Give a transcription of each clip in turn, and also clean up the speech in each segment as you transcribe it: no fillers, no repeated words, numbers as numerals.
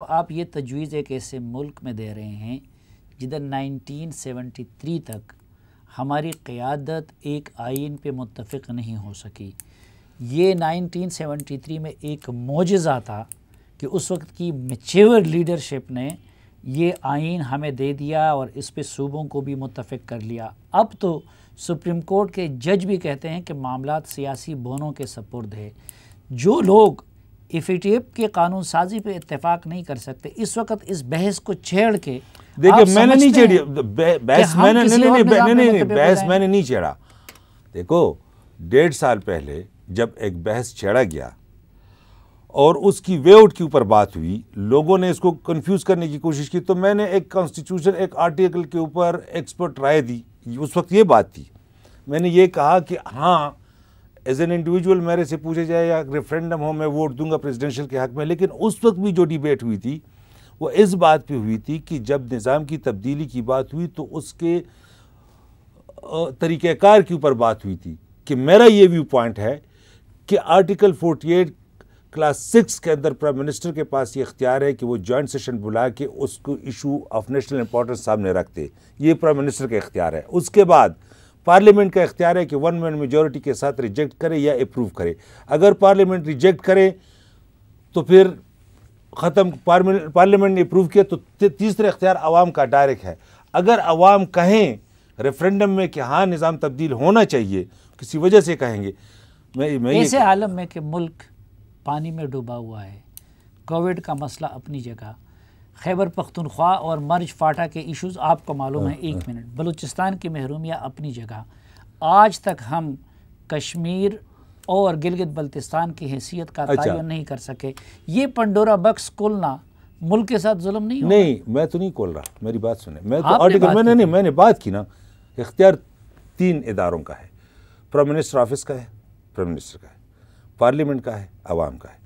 آپ یہ تجویز ایک ایسے ملک میں دے رہے ہیں جدھر 1973 تک ہماری قیادت ایک آئین پہ متفق نہیں ہو سکی۔ یہ 1973 میں ایک معجزہ تھا کہ اس وقت کی میچور لیڈرشپ نے یہ آئین ہمیں دے دیا اور اس پہ صوبوں کو بھی متفق کر لیا۔ اب تو سپریم کورٹ کے جج بھی کہتے ہیں کہ معاملات سیاسی بونوں کے سپرد ہے۔ جو لوگ ایف کے قانون سازی پہ اتفاق نہیں کر سکتے اس وقت اس بحث کو چھیڑ کے دیکھیں میں نے نہیں چھیڑی بحث، میں نے نہیں چھیڑا۔ دیکھو 1.5 سال پہلے جب ایک بحث چھیڑا گیا اور اس کی وے آؤٹ کے اوپر بات ہوئی، لوگوں نے اس کو کنفیوز کرنے کی کوشش کی، تو میں نے ایک کانسٹیٹیوشن ایک آرٹیکل کے اوپر ایکسپرٹ رائے دی۔ اس وقت یہ بات تھی، میں نے یہ کہا کہ ہاں ایز این انڈیویجول میرے سے پوچھے جائے یا ریفرینڈم ہو میں ووٹ دوں گا پریزیڈنشل کے حق میں، لیکن اس وقت بھی جو ڈیبیٹ ہوئی تھی وہ اس بات پہ ہوئی تھی کہ جب نظام کی تبدیلی کی بات ہوئی تو اس کے طریقہ کار کے اوپر بات ہوئی تھی کہ میرا یہ ویو پوائنٹ ہے کہ آرٹیکل 48 کلاس 6 کے اندر پرائم منسٹر کے پاس یہ اختیار ہے کہ وہ جوائنٹ سیشن بلا کے اس کو ایشو آف نیشنل امپورٹنس سامنے رکھتے، یہ پرائم منسٹر کا اختیار ہے۔ اس کے بعد پارلیمنٹ کا اختیار ہے کہ 1 مین میجورٹی کے ساتھ ریجیکٹ کرے یا اپروو کرے۔ اگر پارلیمنٹ ریجیکٹ کرے تو پھر ختم، پارلیمنٹ نے اپروو کیا تو تیسرا اختیار عوام کا ڈائریکٹ ہے۔ اگر عوام کہیں ریفرینڈم میں کہ ہاں نظام تبدیل ہونا چاہیے، کسی وجہ سے کہیں گے، ایسے عالم میں کہ ملک پانی میں ڈوبا ہوا ہے، کووڈ کا مسئلہ اپنی جگہ، خیبر پختونخوا اور مرج فاٹا کے ایشوز آپ کو معلوم ہے، 1 منٹ، بلوچستان کی محرومیہ اپنی جگہ، آج تک ہم کشمیر اور گلگت بلتستان کی حیثیت کا تعین نہیں کر سکے۔ یہ پنڈورا بکس کھولنا ملک کے ساتھ ظلم نہیں ہوگا؟ نہیں، میں تو نہیں کھول رہا، میری بات سنیں، میں تو آرٹیکل میں نے بات کی نا، اختیار 3 اداروں کا ہے، پرائم منسٹر آفس کا ہے، پرائم منسٹر کا ہے، پارلیمنٹ کا ہے، عوام کا ہے۔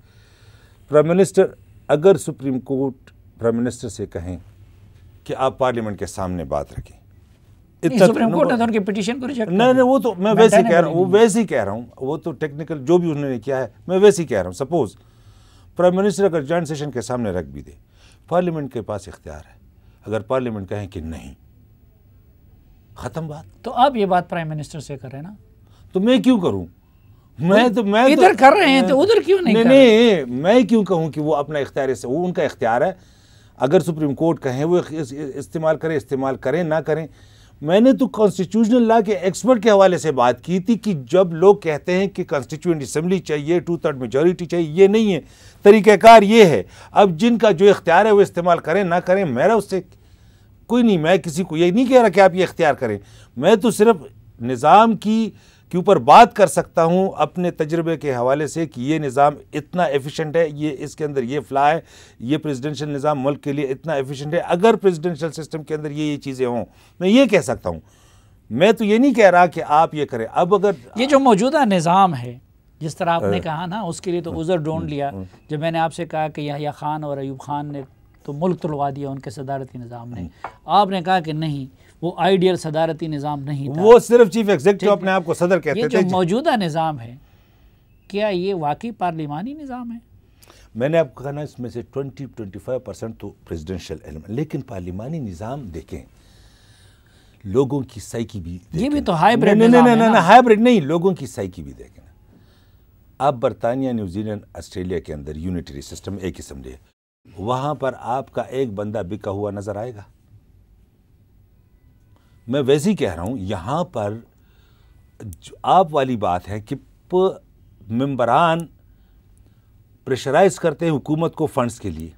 پرائم منسٹر اگر سپریم کورٹ پرائم منسٹر سے کہیں کہ آپ پارلیمنٹ کے سامنے بات رکھیں، سپریم کورٹ نے ان کی پٹیشن کو ریجیکٹ نہیں وہ تو میں ویسے ہی کہہ رہا ہوں، وہ ویسے ہی کہہ رہا ہوں، وہ تو ٹیکنیکل جو بھی انہوں نے کیا ہے میں ویسے ہی کہہ رہا ہوں۔ سپوز پرائم منسٹر اگر جوائنٹ سیشن کے سامنے رکھ بھی دے، پارلیمنٹ کے پاس اختیار ہے، اگر پارلیمنٹ کہیں کہ نہیں، ختم بات۔ تو آپ یہ بات پرائم منسٹر سے کریں نا، تو میں کیوں کروں؟ میں ادھر کر رہے ہیں تو ادھر کیوں نہیں؟ نہیں، میں کیوں کہوں کہ وہ اپنا اختیار سے، وہ ان کا اختیار ہے، اگر سپریم کورٹ کہیں وہ استعمال کریں نہ کریں۔ میں نے تو کانسٹیٹیوشنل لا کے ایکسپرٹ کے حوالے سے بات کی تھی کہ جب لوگ کہتے ہیں کہ کانسٹیٹیوئنٹ اسمبلی چاہیے، 2/3 میجورٹی چاہیے، یہ نہیں ہے، طریقہ کار یہ ہے۔ اب جن کا جو اختیار ہے وہ استعمال کریں نہ کریں، میرا اس سے کوئی نہیں، میں کسی کو یہ نہیں کہہ رہا کہ آپ یہ اختیار کریں، میں تو صرف نظام کے اوپر بات کر سکتا ہوں اپنے تجربے کے حوالے سے کہ یہ نظام اتنا ایفیشنٹ ہے، یہ اس کے اندر یہ فلا ہے، یہ پریزیڈنشل نظام ملک کے لیے اتنا ایفیشنٹ ہے۔ اگر پریزیڈنشل سسٹم کے اندر یہ چیزیں ہوں میں یہ کہہ سکتا ہوں، میں تو یہ نہیں کہہ رہا کہ آپ یہ کریں۔ اب اگر یہ جو موجودہ نظام ہے جس طرح آپ نے کہا نا، اس کے لیے تو عذر ڈھونڈ لیا جب میں نے آپ سے کہا کہ یحییٰ خان اور ایوب خان نے تو ملک تلوا دیا ان کے صدارتی نظام نے، آپ نے کہا کہ نہیں وہ آئیڈیل صدارتی نظام نہیں تھا، وہ صرف چیف ایگزیکٹو اپنے آپ کو صدر کہتے تھے۔ یہ جو موجودہ نظام ہے کیا یہ واقعی پارلیمانی نظام ہے؟ میں نے آپ کو کہا نا اس میں سے 20-25% تو پریزیڈنشل ایلیمنٹ، لیکن پارلیمانی نظام دیکھیں لوگوں کی سائیکی بھی دیکھیں، یہ بھی تو ہائیبریڈ نظام ہے نا۔ ہائیبریڈ نہیں، لوگوں کی سائیکی بھی دیکھیں۔ آپ برطانیہ، نیوزی لینڈ، آسٹریلیا کے اندر یونیٹری سسٹم ایک اسمبلی ہے، وہاں پر آپ کا ایک بندہ بکا ہوا نظر آئے گا؟ میں ویسے ہی کہہ رہا ہوں، یہاں پر آپ والی بات ہے کہ ممبران پریشرائز کرتے ہیں حکومت کو فنڈز کے لیے،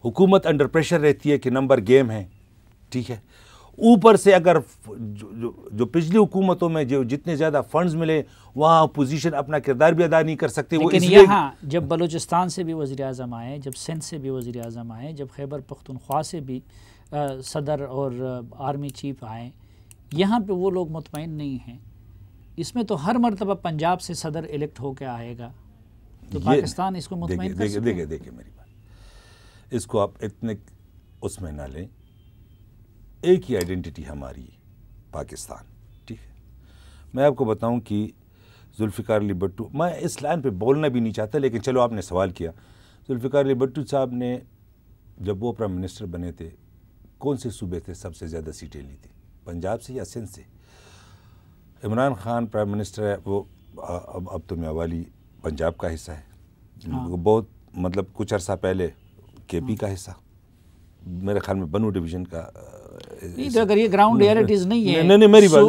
حکومت انڈر پریشر رہتی ہے کہ نمبر گیم ہے، ٹھیک ہے، اوپر سے اگر جو پچھلی حکومتوں میں جو جتنے زیادہ فنڈز ملے وہاں اپوزیشن اپنا کردار بھی ادا نہیں کر سکتے۔ لیکن یہاں جب بلوچستان سے بھی وزیر اعظم آئے، جب سندھ سے بھی وزیر اعظم آئے، جب خیبر پختونخوا سے بھی صدر اور آرمی چیف آئے، یہاں پہ وہ لوگ مطمئن نہیں ہیں۔ اس میں تو ہر مرتبہ پنجاب سے صدر الیکٹ ہو کے آئے گا، تو پاکستان اس کو مطمئن کر سکے۔ دیکھیں میری بات، اس کو آپ اتنے اس میں نہ لیں، ایک ہی آئیڈینٹی ہماری پاکستان، ٹھیک ہے۔ میں آپ کو بتاؤں کہ ذوالفقار علی بھٹو، میں اس لائن پہ بولنا بھی نہیں چاہتا لیکن چلو آپ نے سوال کیا، ذوالفقار علی بھٹو صاحب نے جب وہ پرائم منسٹر بنے تھے کون سے صوبے سے سب سے زیادہ سیٹیں لی تھیں؟ پنجاب سے یا سندھ سے؟ عمران خان پرائم منسٹر ہے، وہ اب تو میاوالی پنجاب کا حصہ ہے، وہ بہت مطلب کچھ عرصہ پہلے کے پی کا حصہ، میرے خیال میں بنو ڈویژن کا۔ اگر یہ گراؤنڈ ریئلٹیز نہیں ہے، نہیں میری بات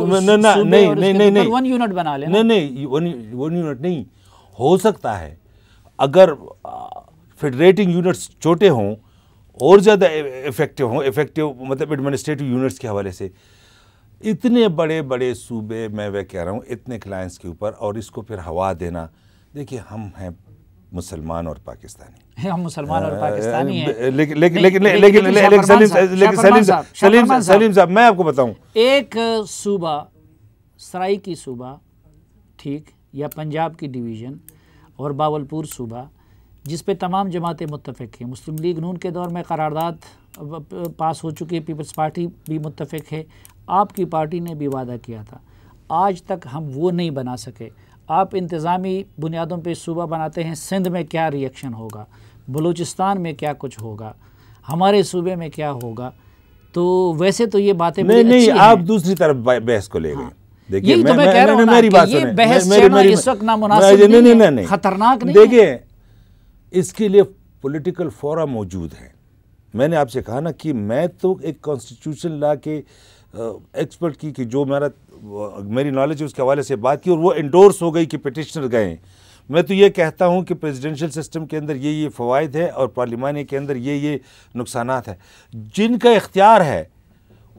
نہیں ون یونٹ بنا لینا، نہیں ون یونٹ نہیں ہو سکتا ہے۔ اگر فیڈریٹنگ یونٹس چھوٹے ہوں اور زیادہ افیکٹو مطلب ایڈمنسٹریٹو یونٹس کے حوالے سے، اتنے بڑے بڑے صوبے میں وہ کہہ رہا ہوں اتنے کلائنٹس کے اوپر، اور اس کو پھر ہوا دینا۔ دیکھیے ہم ہیں مسلمان اور پاکستانی، ہم مسلمان اور پاکستانی ہیں، لیکن سلیم صاحب میں آپ کو بتاؤں، ایک صوبہ سرائی کی صوبہ ٹھیک، یا پنجاب کی ڈویژن اور باولپور صوبہ، جس پہ تمام جماعتیں متفق ہیں، مسلم لیگ نون کے دور میں قرارداد پاس ہو چکی ہے، پیپلز پارٹی بھی متفق ہے، آپ کی پارٹی نے بھی وعدہ کیا تھا، آج تک ہم وہ نہیں بنا سکے۔ آپ انتظامی بنیادوں پہ صوبہ بناتے ہیں، سندھ میں کیا ری ایکشن ہوگا، بلوچستان میں کیا کچھ ہوگا، ہمارے صوبے میں کیا ہوگا؟ تو ویسے تو یہ باتیں نہیں آپ دوسری طرف بحث کو لے گئے۔ یہی تو میں کہہ رہا ہوں نا کہ یہ بحث چلنا اس وقت نامناسب نہیں ہے، خطرناک نہیں ہے۔ دیکھیں اس کے لیے پولیٹیکل فورم موجود ہے۔ میں نے آپ سے کہا نا کہ میں تو ایک کانسٹیٹیوشن لا کے ایکسپرٹ کی کہ جو میری نالج ہے اس کے حوالے سے بات کی، اور وہ انڈورس ہو گئی کہ پٹیشنر گئے۔ میں تو یہ کہتا ہوں کہ پریزیڈنشل سسٹم کے اندر یہ فوائد ہے اور پارلیمانی کے اندر یہ نقصانات ہے۔ جن کا اختیار ہے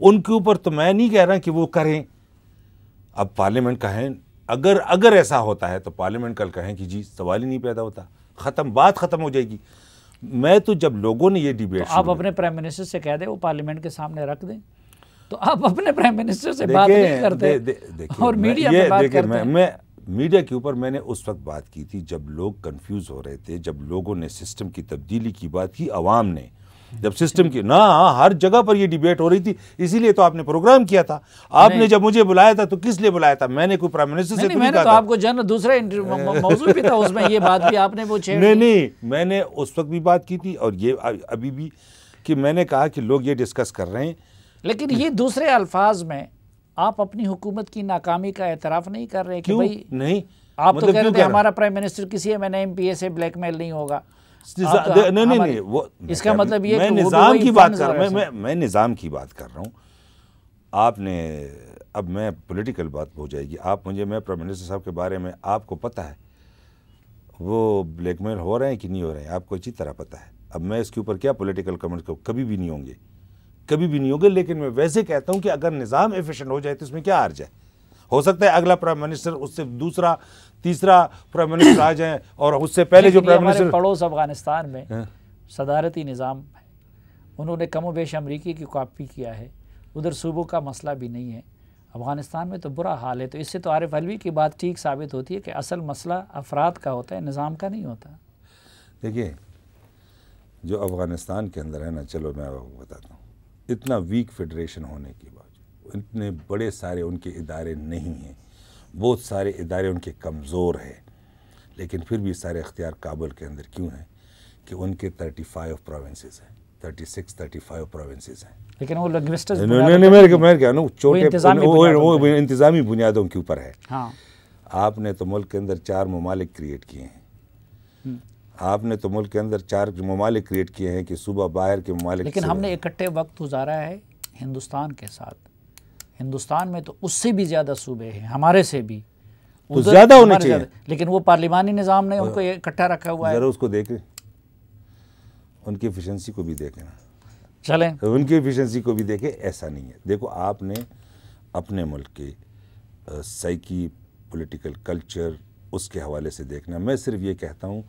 ان کے اوپر تو میں نہیں کہہ رہا کہ وہ کریں۔ اب پارلیمنٹ کہیں، اگر ایسا ہوتا ہے تو پارلیمنٹ کل کہیں کہ جی سوال ہی نہیں پیدا ہوتا، بات ختم ہو جائے گی۔ میں تو جب لوگوں نے یہ ڈیبیٹ، آپ اپنے پرائم منسٹر سے کہہ دیں وہ پارلیمنٹ کے سامنے رکھ دیں، تو آپ اپنے پرائم منسٹر سے بات نہیں کرتے اور میڈیا پہ بات کرتے ہیں۔ میں میڈیا کے اوپر میں نے اس وقت بات کی تھی جب لوگ کنفیوز ہو رہے تھے، جب لوگوں نے سسٹم کی تبدیلی کی بات کی، عوام نے جب سسٹم کی ہر جگہ پر یہ ڈیبیٹ ہو رہی تھی، اسی لیے تو آپ نے پروگرام کیا تھا۔ آپ نے جب مجھے بلایا تھا تو کس لیے بلایا تھا؟ میں نے کوئی پرائم منسٹر سے میں نے تو آپ کو دوسرا موضوع بھی تھا، اس میں یہ بات بھی آپ نے وہ چھیڑ دی۔ نہیں میں نے اس وقت بھی بات کی تھی اور یہ ابھی بھی، کہ میں نے کہا کہ لوگ یہ ڈسکس کر رہے ہیں، لیکن یہ دوسرے الفاظ میں آپ اپنی حکومت کی ناکامی کا اعتراف نہیں کر رہے کہ بھائی نہیں، آپ تو کہہ رہے تھے ہمارا پرائم منسٹر کسی MNM-PA سے بلیک میل نہیں ہوگا۔ نہیں اس کا مطلب یہ میں نظام کی بات کر رہا ہوں، میں نظام کی بات کر رہا ہوں۔ آپ نے اب میں پولیٹیکل بات ہو جائے گی، آپ مجھے، میں پرائم منسٹر صاحب کے بارے میں آپ کو پتہ ہے وہ بلیک میل ہو رہے ہیں کہ نہیں ہو رہے ہیں، آپ کو اچھی طرح پتہ ہے۔ اب میں اس کے اوپر کیا پولیٹیکل کمنٹ کروں؟ کبھی بھی نہیں ہوں گے، لیکن میں ویسے کہتا ہوں کہ اگر نظام ایفیشنٹ ہو جائے تو اس میں کیا حرج ہے؟ ہو سکتا ہے اگلا پرائم منسٹر، اس سے دوسرا تیسرا پرائم منسٹر آ جائیں، اور اس سے پہلے جو پرائم منسٹر پڑوس افغانستان میں صدارتی نظام ہے، انہوں نے کم و بیش امریکی کی کاپی کیا ہے، ادھر صوبوں کا مسئلہ بھی نہیں ہے، افغانستان میں تو برا حال ہے۔ تو اس سے تو عارف علوی کی بات ٹھیک ثابت ہوتی ہے کہ اصل مسئلہ افراد کا ہوتا ہے، نظام کا نہیں ہوتا۔ دیکھیے جو افغانستان کے اندر ہے نا، چلو میں آپ کو بتاتا ہوں، اتنا ویک فیڈریشن ہونے کے باوجود، اتنے بڑے سارے ان کے ادارے نہیں ہیں، بہت سارے ادارے ان کے کمزور ہیں، لیکن پھر بھی سارے اختیار کابل کے اندر کیوں ہیں؟ کہ ان کے 35 پروونسز ہیں، 36-35 پروونسز ہیں، لیکن وہ لنگوسٹس میں کہہ رہا ہوں چھوٹے، وہ انتظامی بنیادوں کے اوپر ہے۔ آپ نے تو ملک کے اندر 4 ممالک کریٹ کیے ہیں، آپ نے تو ملک کے اندر 4 ممالک کریٹ کیے ہیں کہ صوبہ باہر کے ممالک، لیکن ہم نے اکٹھے وقت گزارا ہے ہندوستان کے ساتھ۔ ہندوستان میں تو اس سے بھی زیادہ صوبے ہیں، ہمارے سے بھی تو زیادہ ہونے چاہیے، لیکن وہ پارلیمانی نظام نے ان کو اکٹھا رکھا ہوا ہے۔ ذرا اس کو دیکھیں، ان کی ایفیشنسی کو بھی دیکھیں نا، چلیں ان کی ایفیشنسی کو بھی دیکھیں۔ ایسا نہیں ہے، دیکھو آپ نے اپنے ملک کے سائیکی، پولیٹیکل کلچر، اس کے حوالے سے دیکھنا۔ میں صرف یہ کہتا ہوں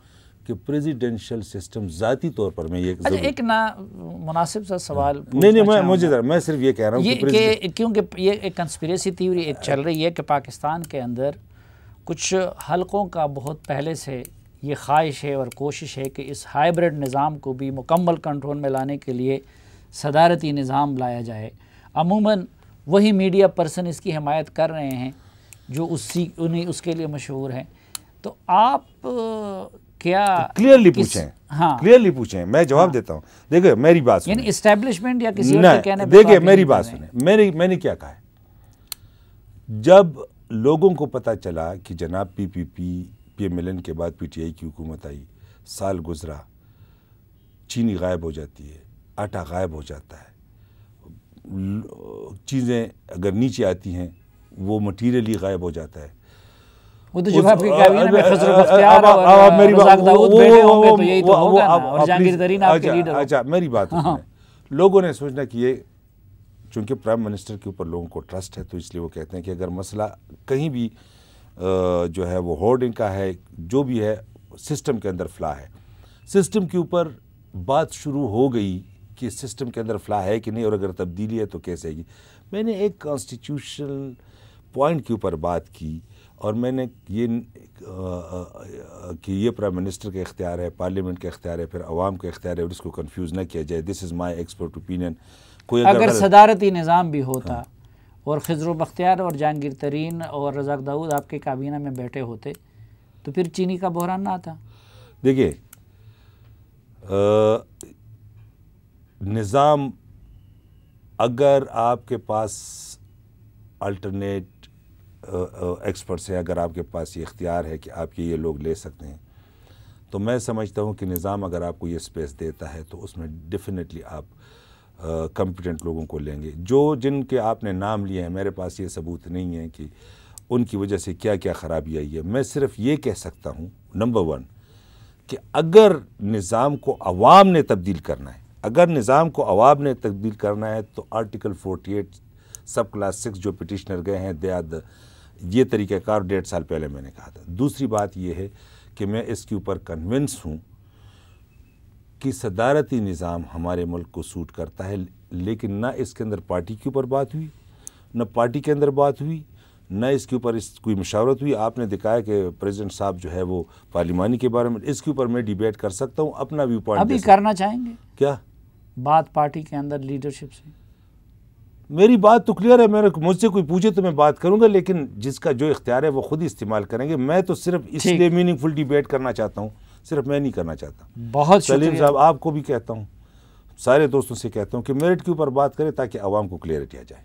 کہ پریزیڈنشل سسٹم ذاتی طور پر میں یہ ایک مناسب سا سوال میں صرف یہ کہہ رہا ہوں کہ کیونکہ یہ ایک کنسپریسی تھیوری ایک چل رہی ہے کہ پاکستان کے اندر کچھ حلقوں کا بہت پہلے سے یہ خواہش ہے اور کوشش ہے کہ اس ہائیبرڈ نظام کو بھی مکمل کنٹرول میں لانے کے لیے صدارتی نظام لایا جائے۔ عموماً وہی میڈیا پرسن اس کی حمایت کر رہے ہیں جو اس کے لیے مشہور ہیں۔ تو آپ کیا کلیئرلی پوچھیں، ہاں کلیئرلی پوچھیں، میں جواب دیتا ہوں. دیکھیں میری بات سنیں، یعنی اسٹیبلشمنٹ یا کسی اور کے کہنے پہ دیکھیں میری بات سنیں، میں نے کیا کہا ہے. جب لوگوں کو پتہ چلا کہ جناب پی ایم ایل این کے بعد پی ٹی آئی کی حکومت آئی، سال گزرا، چینی غائب ہو جاتی ہے، آٹا غائب ہو جاتا ہے، چیزیں اگر نیچے آتی ہیں وہ مٹیریلی غائب ہو جاتا ہے. وہ تو جب آپ کی کابینہ میں خسرو بختیار اور رزاق داؤد بیٹھے ہوں گے تو یہی تو ہوگا نا، اور جہانگیر ترین آپ کے لیڈر. اچھا میری بات سنیں، لوگوں نے سوچنا کہ یہ چونکہ پرائم منسٹر کے اوپر لوگوں کو ٹرسٹ ہے تو اس لیے وہ کہتے ہیں کہ اگر مسئلہ کہیں بھی جو ہے وہ ہورڈنگ کا ہے، جو بھی ہے سسٹم کے اندر فلا ہے. سسٹم کے اوپر بات شروع ہو گئی کہ سسٹم کے اندر فلا ہے کہ نہیں، اور اگر تبدیلی ہے تو کیسے آئے گی. میں نے ایک کانسٹیٹیوشنل پوائنٹ کے اوپر بات کی، اور میں نے یہ کہ یہ پرائم منسٹر کا اختیار ہے، پارلیمنٹ کا اختیار ہے، پھر عوام کا اختیار ہے، اور اس کو کنفیوز نہ کیا جائے. دس از مائی ایکسپرٹ اوپینین. اگر صدارتی نظام بھی ہوتا اور خضر و بختیار اور جہانگیر ترین اور رزاق داؤد آپ کے کابینہ میں بیٹھے ہوتے تو پھر چینی کا بحران نہ آتا. دیکھیے نظام، اگر آپ کے پاس الٹرنیٹ ایکسپرٹس ہیں، اگر آپ کے پاس یہ اختیار ہے کہ آپ یہ لوگ لے سکتے ہیں، تو میں سمجھتا ہوں کہ نظام اگر آپ کو یہ سپیس دیتا ہے تو اس میں ڈیفینیٹلی آپ کمپیٹنٹ لوگوں کو لیں گے. جن کے آپ نے نام لیے ہیں، میرے پاس یہ ثبوت نہیں ہے کہ ان کی وجہ سے کیا کیا خرابی آئی ہے. میں صرف یہ کہہ سکتا ہوں نمبر 1 کہ اگر نظام کو عوام نے تبدیل کرنا ہے، اگر نظام کو عوام نے تبدیل کرنا ہے تو آرٹیکل 48 سب کلاس 6 جو پٹیشنر گئے ہیں یہ طریقہ کار 1.5 سال پہلے میں نے کہا تھا. دوسری بات یہ ہے کہ میں اس کے اوپر کنونس ہوں کہ صدارتی نظام ہمارے ملک کو سوٹ کرتا ہے، لیکن نہ اس کے اندر پارٹی کے اوپر بات ہوئی، نہ پارٹی کے اندر بات ہوئی، نہ اس کے اوپر کوئی مشاورت ہوئی. آپ نے دکھایا کہ پریزیڈنٹ صاحب جو ہے وہ پارلیمانی کے بارے میں، اس کے اوپر میں ڈیبیٹ کر سکتا ہوں، اپنا ویو پوائنٹ ابھی کرنا چاہیں گے کیا بات پارٹی کے اندر لیڈرشپ سے؟ میری بات تو کلیئر ہے، مجھ سے کوئی پوچھے تو میں بات کروں گا، لیکن جس کا جو اختیار ہے وہ خود ہی استعمال کریں گے. میں تو صرف اس لیے میننگ فل ڈیبیٹ کرنا چاہتا ہوں، صرف میں نہیں کرنا چاہتا. بہت سلیم صاحب آپ کو بھی کہتا ہوں، سارے دوستوں سے کہتا ہوں کہ میرٹ کے اوپر بات کریں تاکہ عوام کو کلیئرٹی آ جائے.